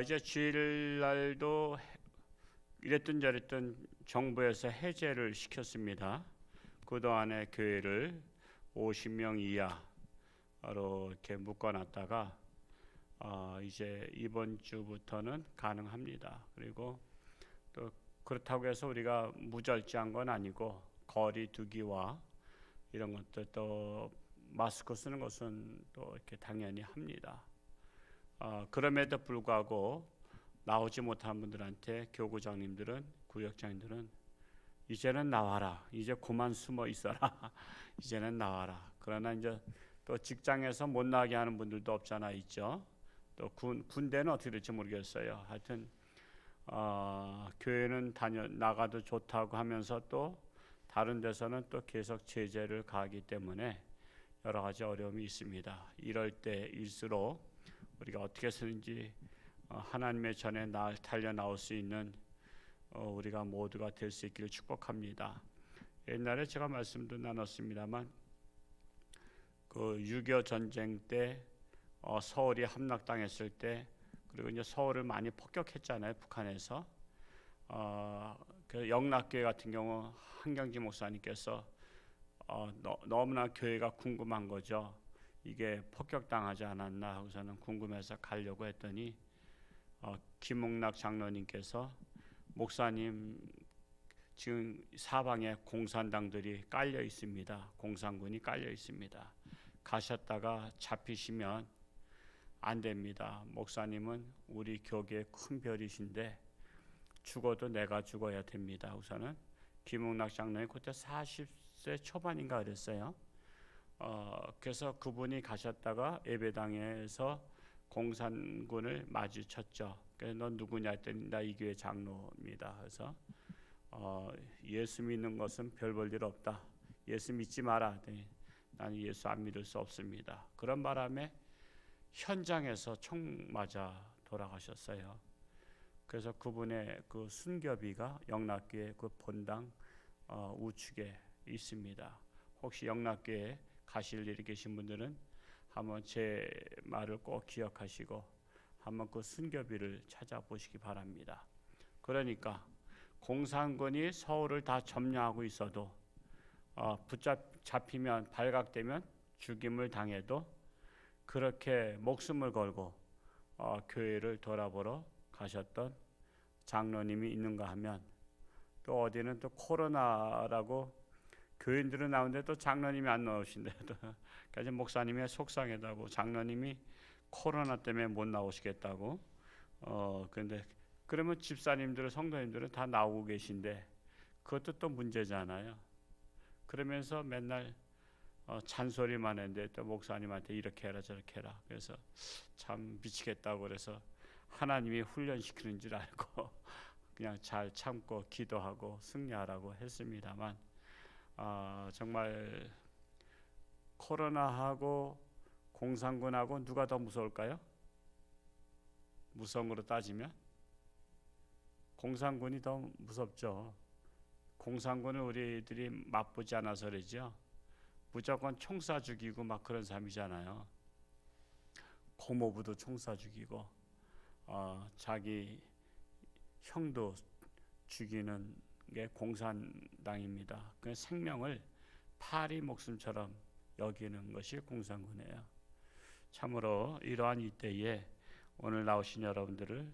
이제 주일날도 이랬든 저랬든 정부에서 해제를 시켰습니다. 그동안에 교회를 50명 이하로 이렇게 묶어놨다가 이제 이번 주부터는 가능합니다. 그리고 또 그렇다고 해서 우리가 무절제한 건 아니고 거리 두기와 이런 것들, 또 마스크 쓰는 것은 또 이렇게 당연히 합니다. 그럼에도 불구하고 나오지 못한 분들한테 교구장님들은, 구역장님들은 이제는 나와라, 이제 그만 숨어 있어라, 이제는 나와라. 그러나 이제 또 직장에서 못 나가게 하는 분들도 없잖아 있죠. 또 군대는 어떻게 될지 모르겠어요. 하여튼 교회는 나가도 좋다고 하면서 또 다른 데서는 또 계속 제재를 가하기 때문에 여러 가지 어려움이 있습니다. 이럴 때일수록 우리가 어떻게 해서든지 하나님의 전에 달려 나올 수 있는 우리가 모두가 될 수 있기를 축복합니다. 옛날에 제가 말씀도 나눴습니다만 그 6.25 전쟁 때 서울이 함락당했을 때, 그리고 이제 서울을 많이 폭격했잖아요, 북한에서. 그 영락교회 같은 경우 한경지 목사님께서 너무나 교회가 궁금한 거죠. 이게 폭격당하지 않았나 하고서는 궁금해서 가려고 했더니 김홍락 장로님께서 목사님, 지금 사방에 공산당들이 깔려 있습니다. 공산군이 깔려 있습니다. 가셨다가 잡히시면 안 됩니다. 목사님은 우리 교계의 큰 별이신데 죽어도 내가 죽어야 됩니다. 우선은 김홍락 장로님 그때 40세 초반인가 그랬어요. 그래서 그분이 가셨다가 예배당에서 공산군을 마주쳤죠. 그래서 넌 누구냐 했더니 나 이 교회 장로입니다. 그래서 예수 믿는 것은 별 볼 일 없다. 예수 믿지 마라. 나는 예수 안 믿을 수 없습니다. 그런 바람에 현장에서 총 맞아 돌아가셨어요. 그래서 그분의 그 순교비가 영락교회 그 본당 우측에 있습니다. 혹시 영락교회 가실 일이 계신 분들은 한번 제 말을 꼭 기억하시고 한번 그 순교비를 찾아보시기 바랍니다. 그러니까 공산군이 서울을 다 점령하고 있어도 잡히면 발각되면 죽임을 당해도 그렇게 목숨을 걸고 교회를 돌아보러 가셨던 장로님이 있는가 하면, 또 어디는 또 코로나라고 교인들은 나오는데 또 장로님이 안 나오신대. 그래서 목사님이 속상하다고, 장로님이 코로나 때문에 못 나오시겠다고. 그런데 그러면 집사님들, 성도님들은 다 나오고 계신데 그것도 또 문제잖아요. 그러면서 맨날 잔소리만 했는데 또 목사님한테 이렇게 해라 저렇게 해라. 그래서 참 미치겠다고, 그래서 하나님이 훈련시키는 줄 알고 그냥 잘 참고 기도하고 승리하라고 했습니다만, 정말 코로나하고 공산군하고 누가 더 무서울까요? 무서운 거로 따지면 공산군이 더 무섭죠. 공산군은 우리들이 맛보지 않아서 그러죠. 무조건 총 쏴 죽이고 막 그런 삶이잖아요. 고모부도 총 쏴 죽이고 자기 형도 죽이는 게 공산당입니다. 그 생명을 파리 목숨처럼 여기는 것이 공산군이에요. 참으로 이러한 이때에 오늘 나오신 여러분들을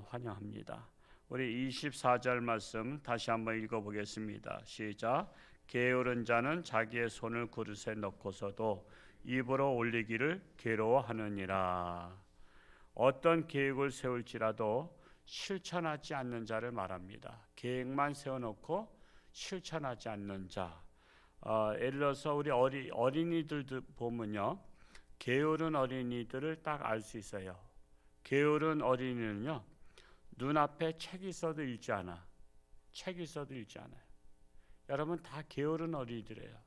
환영합니다. 우리 24절 말씀 다시 한번 읽어보겠습니다. 시작. 게으른 자는 자기의 손을 그릇에 넣고서도 입으로 올리기를 괴로워하느니라. 어떤 계획을 세울지라도 실천하지 않는 자를 말합니다. 계획만 세워놓고 실천하지 않는 자. 예를 들어서 우리 어린이들 보면요, 게으른 어린이들을 딱 알 수 있어요. 게으른 어린이는요, 눈앞에 책이 있어도 읽지 않아. 책이 있어도 읽지 않아요. 여러분 다 게으른 어린이들이에요.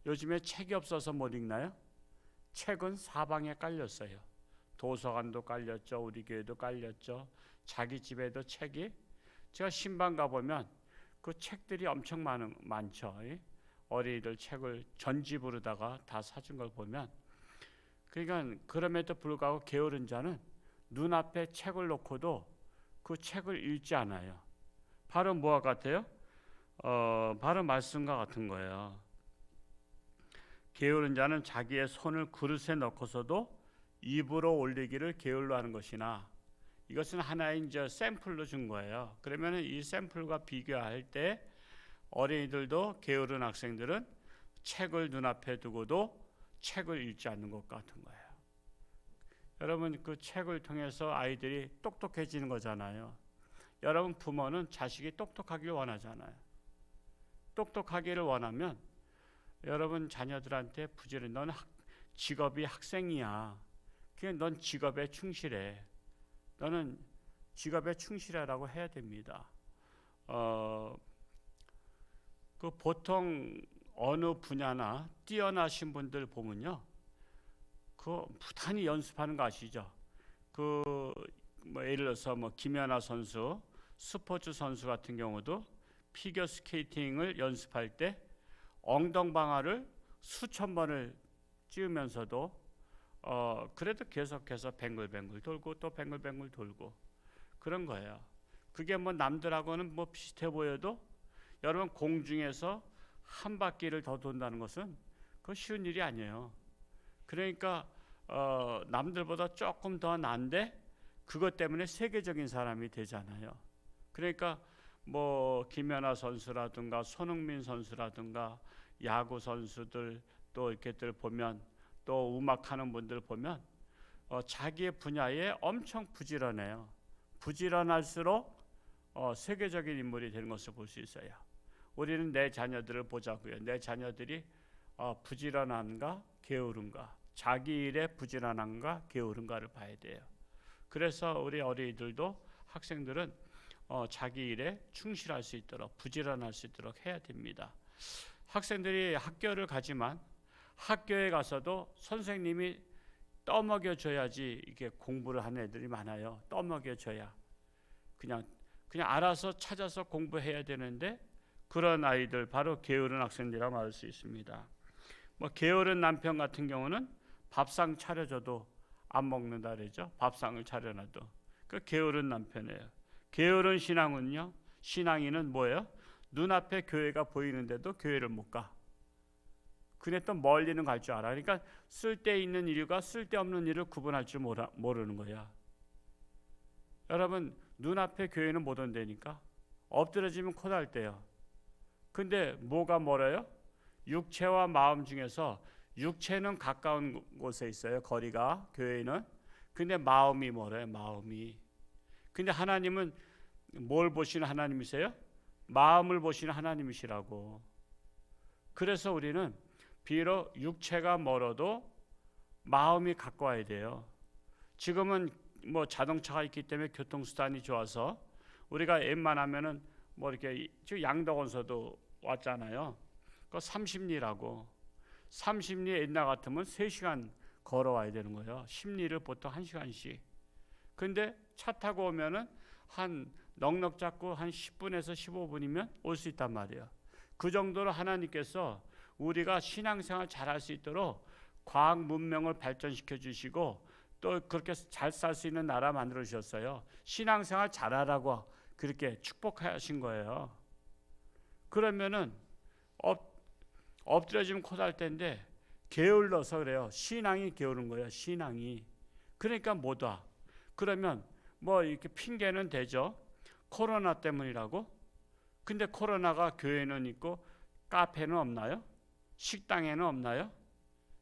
요즘에 책이 없어서 못 읽나요? 책은 사방에 깔렸어요. 도서관도 깔렸죠. 우리 교회도 깔렸죠. 자기 집에도 책이, 제가 신방 가보면 그 책들이 엄청 많죠. 어린이들 책을 전집으로다가 다 사준 걸 보면, 그러니까 그럼에도 불구하고 게으른 자는 눈앞에 책을 놓고도 그 책을 읽지 않아요. 바로 뭐와 같아요? 바로 말씀과 같은 거예요. 게으른 자는 자기의 손을 그릇에 넣고서도 입으로 올리기를 게을러 하는 것이나, 이것은 하나의 이제 샘플로 준 거예요. 그러면 이 샘플과 비교할 때 어린이들도 게으른 학생들은 책을 눈앞에 두고도 책을 읽지 않는 것 같은 거예요. 여러분, 그 책을 통해서 아이들이 똑똑해지는 거잖아요. 여러분, 부모는 자식이 똑똑하길 원하잖아요. 똑똑하기를 원하면 여러분 자녀들한테 부지런히 넌 직업이 학생이야. 그냥 넌 직업에 충실해. 너는 직업에 충실하라고 해야 됩니다. 그 보통 어느 분야나 뛰어나신 분들 보면요, 그 부단히 연습하는 거 아시죠? 뭐 예를 들어서 뭐 김연아 선수, 스포츠 선수 같은 경우도 피겨 스케이팅을 연습할 때 엉덩방아를 수천 번을 찌우면서도 그래도 계속해서 뱅글뱅글 돌고 또 뱅글뱅글 돌고 그런 거예요. 그게 뭐 남들하고는 뭐 비슷해 보여도 여러분, 공중에서 한 바퀴를 더 돈다는 것은 그 쉬운 일이 아니에요. 그러니까 남들보다 조금 더 난데 그것 때문에 세계적인 사람이 되잖아요. 그러니까 뭐 김연아 선수라든가 손흥민 선수라든가 야구 선수들 또 이렇게들 보면, 또 음악하는 분들 보면 자기의 분야에 엄청 부지런해요. 부지런할수록 세계적인 인물이 되는 것을 볼 수 있어요. 우리는 내 자녀들을 보자고요. 내 자녀들이 부지런한가 게으른가, 자기 일에 부지런한가 게으른가를 봐야 돼요. 그래서 우리 어린이들도 학생들은 자기 일에 충실할 수 있도록, 부지런할 수 있도록 해야 됩니다. 학생들이 학교를 가지만 학교에 가서도 선생님이 떠먹여줘야지 이게 공부를 하는 애들이 많아요. 떠먹여줘야 그냥 알아서 찾아서 공부해야 되는데, 그런 아이들 바로 게으른 학생들이라고 말할 수 있습니다. 뭐 게으른 남편 같은 경우는 밥상 차려줘도 안 먹는다 그러죠. 밥상을 차려놔도. 그 게으른 남편이에요. 게으른 신앙은요, 신앙인은 뭐예요? 눈앞에 교회가 보이는데도 교회를 못 가. 그네 또 멀리는 갈 줄 알아. 그러니까 쓸데 있는 일과 쓸데없는 일을 구분할 줄 모르는 거야. 여러분, 눈앞에 교회는 못 온다니까. 엎드려지면 코달 때요. 근데 뭐가 멀어요? 육체와 마음 중에서 육체는 가까운 곳에 있어요. 거리가, 교회는. 근데 마음이 멀어요. 마음이. 근데 하나님은 뭘 보시는 하나님이세요? 마음을 보시는 하나님이시라고. 그래서 우리는 비록 육체가 멀어도 마음이 가까워야 돼요. 지금은 뭐 자동차가 있기 때문에 교통수단이 좋아서 우리가 웬만하면은 뭐 이렇게 양덕원서도 왔잖아요. 그 30리라고. 30리 옛날 같으면 3시간 걸어와야 되는 거예요. 10리를 보통 1시간씩. 근데 차 타고 오면은 한 넉넉 잡고 한 10분에서 15분이면 올 수 있단 말이에요. 그 정도로 하나님께서 우리가 신앙생활 잘할 수 있도록 과학 문명을 발전시켜 주시고 또 그렇게 잘 살 수 있는 나라 만들어 주셨어요. 신앙생활 잘하라고 그렇게 축복하신 거예요. 그러면은 엎드려지면 코달 텐데 게을러서 그래요. 신앙이 게으른 거예요. 신앙이. 그러니까 못 와. 그러면 뭐 이렇게 핑계는 되죠. 코로나 때문이라고. 근데 코로나가 교회는 있고 카페는 없나요? 식당에는 없나요?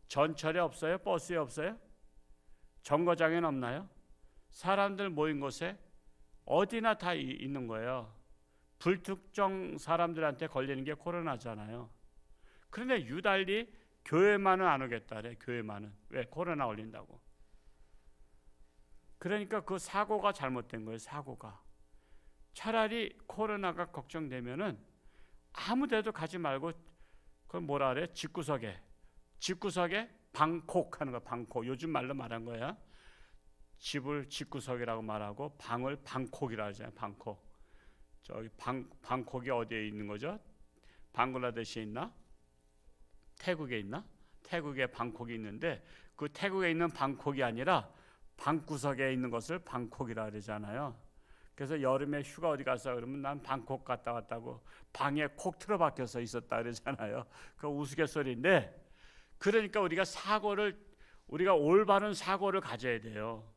전철에 없어요? 버스에 없어요? 정거장에는 없나요? 사람들 모인 곳에 어디나 다 있는 거예요. 불특정 사람들한테 걸리는 게 코로나잖아요. 그런데 유달리 교회만은 안 오겠다래. 교회만은. 왜? 코로나 걸린다고. 그러니까 그 사고가 잘못된 거예요. 사고가. 차라리 코로나가 걱정되면은 아무 데도 가지 말고 그건 뭐라 그래? 집구석에 방콕하는 거야. 방콕. 요즘 말로 말한 거야. 집을 집구석이라고 말하고 방을 방콕이라고 하잖아요. 방콕. 저기 방콕이 어디에 있는 거죠? 방글라데시에 있나? 태국에 있나? 태국에 방콕이 있는데 그 태국에 있는 방콕이 아니라 방구석에 있는 것을 방콕이라 그러잖아요. 그래서 여름에 휴가 어디 갔어 그러면 난 방콕 갔다 왔다고, 방에 콕 틀어박혀서 있었다 그러잖아요. 그 우스갯소리인데, 그러니까 우리가 올바른 사고를 가져야 돼요.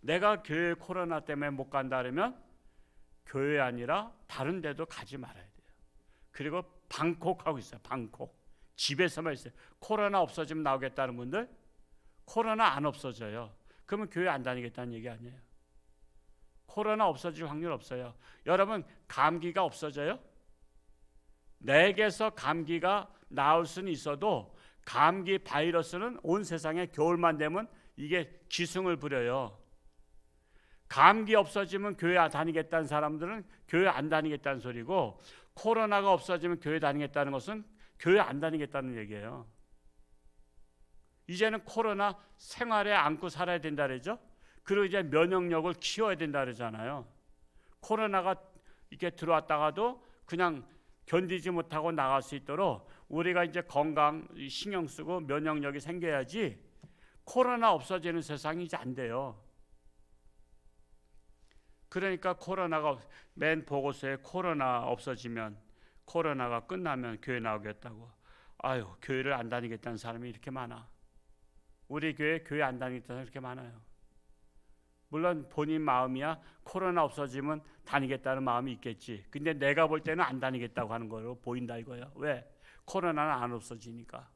내가 교회 코로나 때문에 못 간다 그러면 교회 아니라 다른 데도 가지 말아야 돼요. 그리고 방콕하고 있어요. 방콕. 집에서만 있어요. 코로나 없어지면 나오겠다는 분들, 코로나 안 없어져요. 그러면 교회 안 다니겠다는 얘기 아니에요. 코로나 없어질 확률 없어요. 여러분, 감기가 없어져요? 내게서 감기가 나올 수는 있어도 감기 바이러스는 온 세상에 겨울만 되면 이게 기승을 부려요. 감기 없어지면 교회 다니겠다는 사람들은 교회 안 다니겠다는 소리고, 코로나가 없어지면 교회 다니겠다는 것은 교회 안 다니겠다는 얘기예요. 이제는 코로나 생활에 안고 살아야 된다 그러죠. 그리고 이제 면역력을 키워야 된다 그러잖아요. 코로나가 이렇게 들어왔다가도 그냥 견디지 못하고 나갈 수 있도록 우리가 이제 건강 신경 쓰고 면역력이 생겨야지 코로나 없어지는 세상이 이제 안 돼요. 그러니까 맨 보고서에 코로나 없어지면, 코로나가 끝나면 교회 나오겠다고. 아유, 교회를 안 다니겠다는 사람이 이렇게 많아. 우리 교회 안 다니겠다는 사람이 이렇게 많아요. 물론 본인 마음이야 코로나 없어지면 다니겠다는 마음이 있겠지. 근데 내가 볼 때는 안 다니겠다고 하는 거로 보인다 이거예요. 왜? 코로나는 안 없어지니까.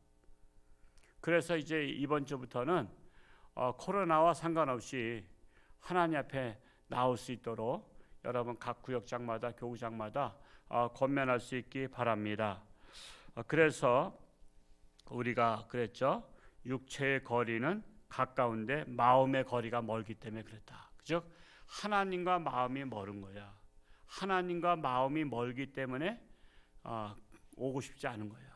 그래서 이제 이번 주부터는 코로나와 상관없이 하나님 앞에 나올 수 있도록 여러분 각 구역장마다 교구장마다 권면할 수 있기 바랍니다. 그래서 우리가 그랬죠. 육체의 거리는 가까운데 마음의 거리가 멀기 때문에 그랬다. 그죠? 하나님과 마음이 멀은 거야. 하나님과 마음이 멀기 때문에 오고 싶지 않은 거예요.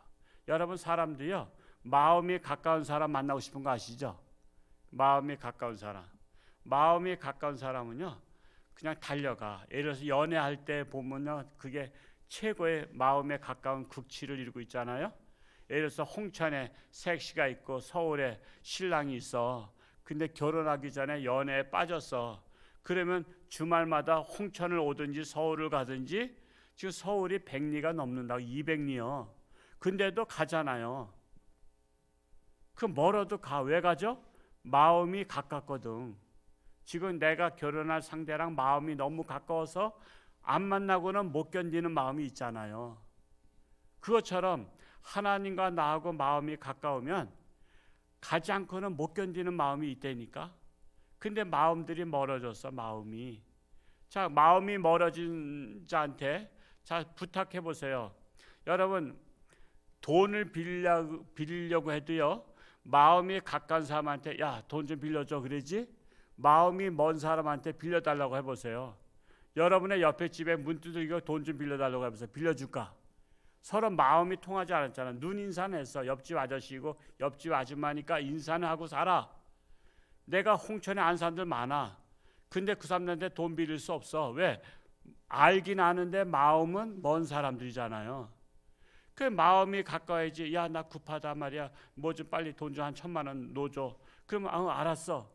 여러분, 사람들이요, 마음이 가까운 사람 만나고 싶은 거 아시죠? 마음이 가까운 사람은요 그냥 달려가. 예를 들어서 연애할 때 보면요, 그게 최고의 마음에 가까운 극치를 이루고 있잖아요. 예를 들어서 홍천에 색시가 있고 서울에 신랑이 있어. 근데 결혼하기 전에 연애에 빠졌어. 그러면 주말마다 홍천을 오든지 서울을 가든지, 지금 서울이 100리가 넘는다고, 200리요. 근데도 가잖아요. 그 멀어도 가. 왜 가죠? 마음이 가깝거든. 지금 내가 결혼할 상대랑 마음이 너무 가까워서 안 만나고는 못 견디는 마음이 있잖아요. 그것처럼 하나님과 나하고 마음이 가까우면 가지 않고는 못 견디는 마음이 있다니까. 근데 마음들이 멀어졌어. 마음이 멀어진 자한테 부탁해 보세요. 여러분, 돈을 빌리려고 해도요, 마음이 가까운 사람한테 야, 돈 좀 빌려줘 그러지, 마음이 먼 사람한테 빌려달라고 해보세요. 여러분의 옆에 집에 문 두들기고 돈 좀 빌려달라고 해보세요. 빌려줄까? 서로 마음이 통하지 않았잖아. 눈 인사는 했어. 옆집 아저씨고 옆집 아줌마니까 인사는 하고 살아. 내가 홍천에 아는 사람들 많아. 근데 그 사람들한테 돈 빌릴 수 없어. 왜? 알긴 아는데 마음은 먼 사람들이잖아요. 그 마음이 가까워야지. 야, 나 급하다 말이야. 뭐 좀 빨리 돈 좀 한 1,000만 원 넣어줘. 그러면 알았어.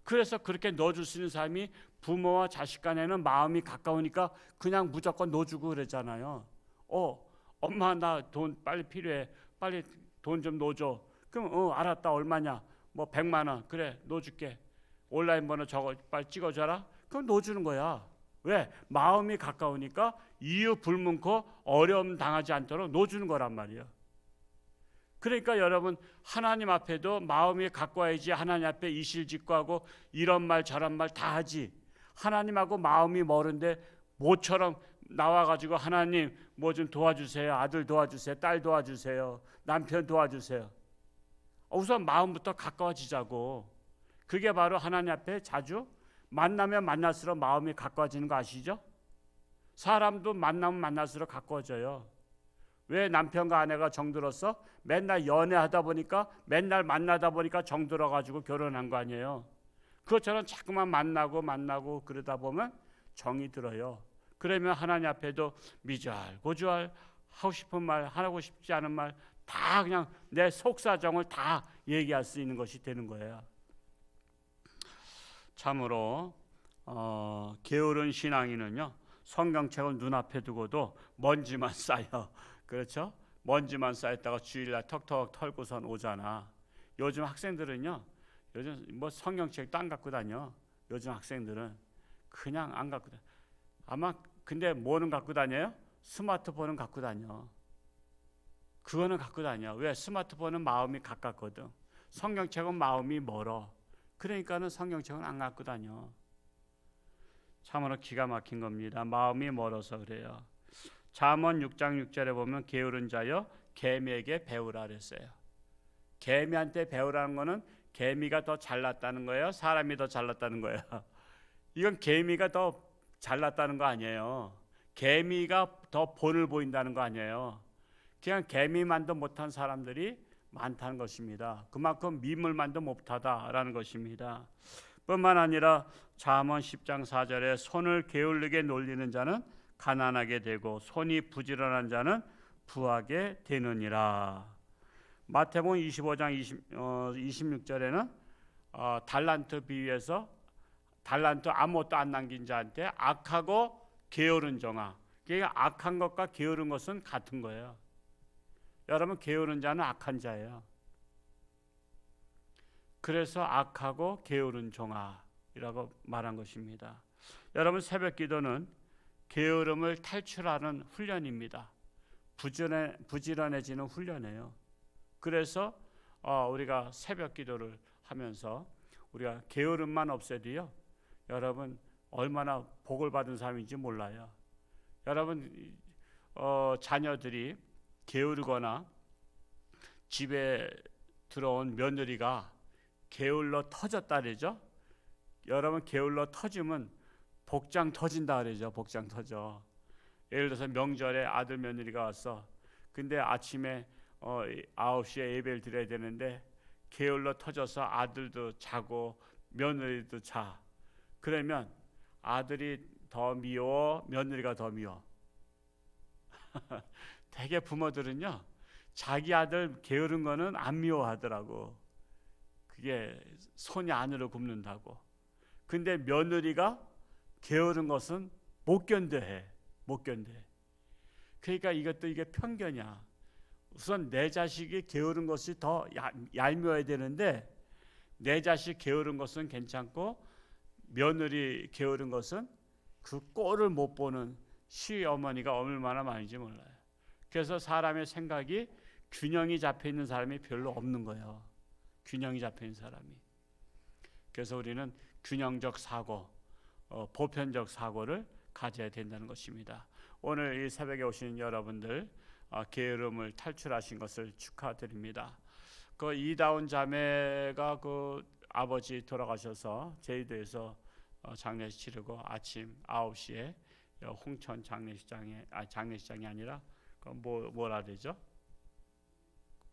그래서 그렇게 넣어줄 수 있는 사람이 부모와 자식 간에는 마음이 가까우니까 그냥 무조건 넣어주고 그랬잖아요. 엄마 나 돈 빨리 필요해. 빨리 돈 좀 넣어줘. 그럼 알았다. 얼마냐? 뭐 100만 원. 그래, 넣어줄게. 온라인 번호 저거 빨리 찍어줘라. 그럼 넣어주는 거야. 왜? 마음이 가까우니까 이유 불문코 어려움 당하지 않도록 넣어주는 거란 말이에요. 그러니까 여러분, 하나님 앞에도 마음이 가까워야지 하나님 앞에 이실직고하고 이런 말 저런 말 다 하지. 하나님하고 마음이 멀은데 모처럼 나와가지고 하나님 뭐 좀 도와주세요. 아들 도와주세요. 딸 도와주세요. 남편 도와주세요. 우선 마음부터 가까워지자고. 그게 바로 하나님 앞에 자주 만나면 만날수록 마음이 가까워지는 거 아시죠? 사람도 만나면 만날수록 가까워져요. 왜 남편과 아내가 정들었어? 맨날 연애하다 보니까, 맨날 만나다 보니까 정들어가지고 결혼한 거 아니에요. 그것처럼 자꾸만 만나고 그러다 보면 정이 들어요. 그러면 하나님 앞에도 미주알 고주알 하고 싶은 말, 하고 싶지 않은 말 다 그냥 내 속사정을 다 얘기할 수 있는 것이 되는 거예요. 참으로 게으른 신앙인은요, 성경책을 눈앞에 두고도 먼지만 쌓여. 그렇죠? 먼지만 쌓였다가 주일날 턱턱 털고선 오잖아. 요즘 학생들은요, 요즘 뭐 성경책도 안 갖고 다녀. 요즘 학생들은 그냥 안 갖고 다녀. 아마 근데 뭐는 갖고 다녀요? 스마트폰은 갖고 다녀. 그거는 갖고 다녀. 왜? 스마트폰은 마음이 가깝거든. 성경책은 마음이 멀어. 그러니까는 성경책은 안 갖고 다녀. 참으로 기가 막힌 겁니다. 마음이 멀어서 그래요. 잠언 6장 6절에 보면 게으른 자여 개미에게 배우라 그랬어요. 개미한테 배우라는 거는 개미가 더 잘났다는 거예요? 사람이 더 잘났다는 거예요? 이건 개미가 더 잘났다는 거 아니에요. 개미가 더 본을 보인다는 거 아니에요. 그냥 개미만도 못한 사람들이 많다는 것입니다. 그만큼 미물만도 못하다라는 것입니다. 뿐만 아니라 잠언 10장 4절에 손을 게을르게 놀리는 자는 가난하게 되고 손이 부지런한 자는 부하게 되느니라. 마태복음 25장 26절에는 달란트 비유에서 달란트 아무것도 안 남긴 자한테 악하고 게으른 종아. 그러니까 악한 것과 게으른 것은 같은 거예요. 여러분, 게으른 자는 악한 자예요. 그래서 악하고 게으른 종아이라고 말한 것입니다. 여러분, 새벽 기도는 게으름을 탈출하는 훈련입니다. 부지런해지는 훈련이에요. 그래서 우리가 새벽 기도를 하면서 우리가 게으름만 없애도요, 여러분 얼마나 복을 받은 사람인지 몰라요. 여러분, 자녀들이 게으르거나 집에 들어온 며느리가 게을러 터졌다 그러죠. 여러분, 게을러 터지면 복장 터진다 그러죠. 복장 터져. 예를 들어서 명절에 아들 며느리가 왔어. 근데 아침에 9시에 예배를 드려야 되는데 게을러 터져서 아들도 자고 며느리도 자. 그러면 아들이 더 미워, 며느리가 더 미워. 대개 부모들은요, 자기 아들 게으른 거는 안 미워하더라고. 그게 손이 안으로 굽는다고. 근데 며느리가 게으른 것은 못 견뎌해. 못 견뎌. 그러니까 이것도 이게 편견이야. 우선 내 자식이 게으른 것이 더 얄미워야 되는데 내 자식 게으른 것은 괜찮고 며느리 게으른 것은 그 꼴을 못 보는 시어머니가 얼마나 많은지 몰라요. 그래서 사람의 생각이 균형이 잡혀 있는 사람이 별로 없는 거예요. 균형이 잡혀 있는 사람이. 그래서 우리는 균형적 사고, 보편적 사고를 가져야 된다는 것입니다. 오늘 이 새벽에 오신 여러분들 게으름을 탈출하신 것을 축하드립니다. 그 이다운 자매가 그 아버지 돌아가셔서 제주도에서 장례식 치르고 아침 9시에 홍천 장례식장이 아니라 뭐라 되죠?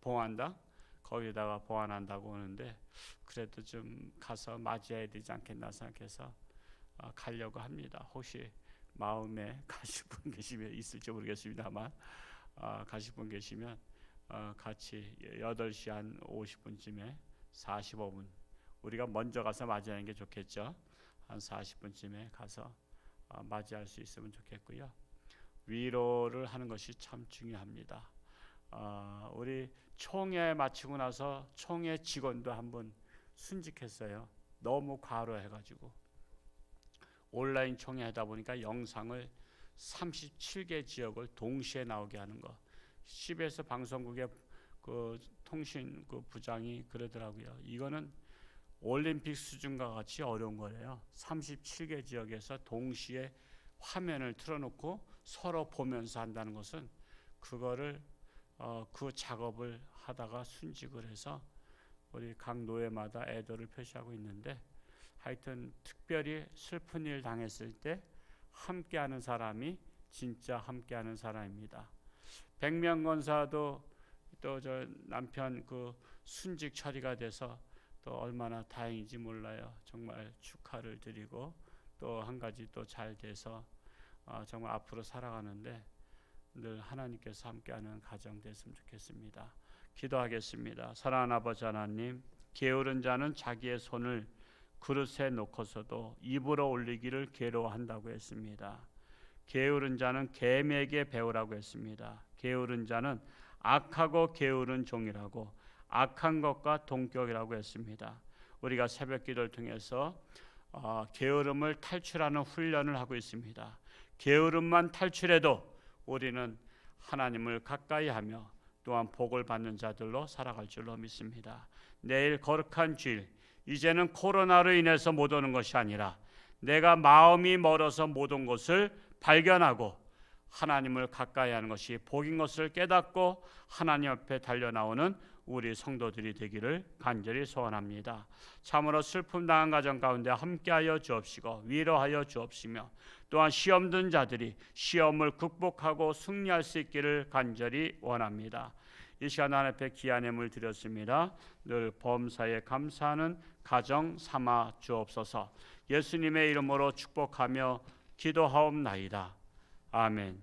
봉안당 거기다가 봉안한다고 하는데 그래도 좀 가서 맞이해야 되지 않겠나 생각해서 가려고 합니다. 혹시 마음에 가실 분 계시면 있을지 모르겠습니다만 가실 분 계시면 같이 8시 한 50분쯤에 45분 우리가 먼저 가서 맞이하는 게 좋겠죠. 한 40분쯤에 가서 맞이할 수 있으면 좋겠고요. 위로를 하는 것이 참 중요합니다. 우리 총회 마치고 나서 총회 직원도 한번 순직했어요. 너무 과로해가지고 온라인 총회 하다 보니까 영상을 37개 지역을 동시에 나오게 하는 거. CBS 방송국의 그 통신 그 부장이 그러더라고요. 이거는 올림픽 수준과 같이 어려운 거래요. 37개 지역에서 동시에 화면을 틀어놓고 서로 보면서 한다는 것은 그거를 그 작업을 하다가 순직을 해서 우리 각 노예마다 애도를 표시하고 있는데 하여튼 특별히 슬픈 일 당했을 때 함께하는 사람이 진짜 함께하는 사람입니다. 백명건사도 또 저 남편 그 순직 처리가 돼서 또 얼마나 다행인지 몰라요. 정말 축하를 드리고 또 한 가지 또 잘 돼서 정말 앞으로 살아가는데 늘 하나님께서 함께하는 가정 됐으면 좋겠습니다. 기도하겠습니다. 사랑하는 아버지 하나님, 게으른 자는 자기의 손을 그릇에 놓고서도 입으로 올리기를 괴로워한다고 했습니다. 게으른 자는 뱀에게 배우라고 했습니다. 게으른 자는 악하고 게으른 종이라고, 악한 것과 동격이라고 했습니다. 우리가 새벽기도를 통해서 게으름을 탈출하는 훈련을 하고 있습니다. 게으름만 탈출해도 우리는 하나님을 가까이 하며 또한 복을 받는 자들로 살아갈 줄로 믿습니다. 내일 거룩한 주일, 이제는 코로나로 인해서 못 오는 것이 아니라 내가 마음이 멀어서 못 온 것을 발견하고 하나님을 가까이 하는 것이 복인 것을 깨닫고 하나님 앞에 달려나오는 우리 성도들이 되기를 간절히 소원합니다. 참으로 슬픔 당한 가정 가운데 함께하여 주옵시고 위로하여 주옵시며 또한 시험 든 자들이 시험을 극복하고 승리할 수 있기를 간절히 원합니다. 이 시간 하나님 앞에 귀한 예물 드렸습니다. 늘 범사에 감사하는 가정 삼아 주옵소서. 예수님의 이름으로 축복하며 기도하옵나이다. 아멘.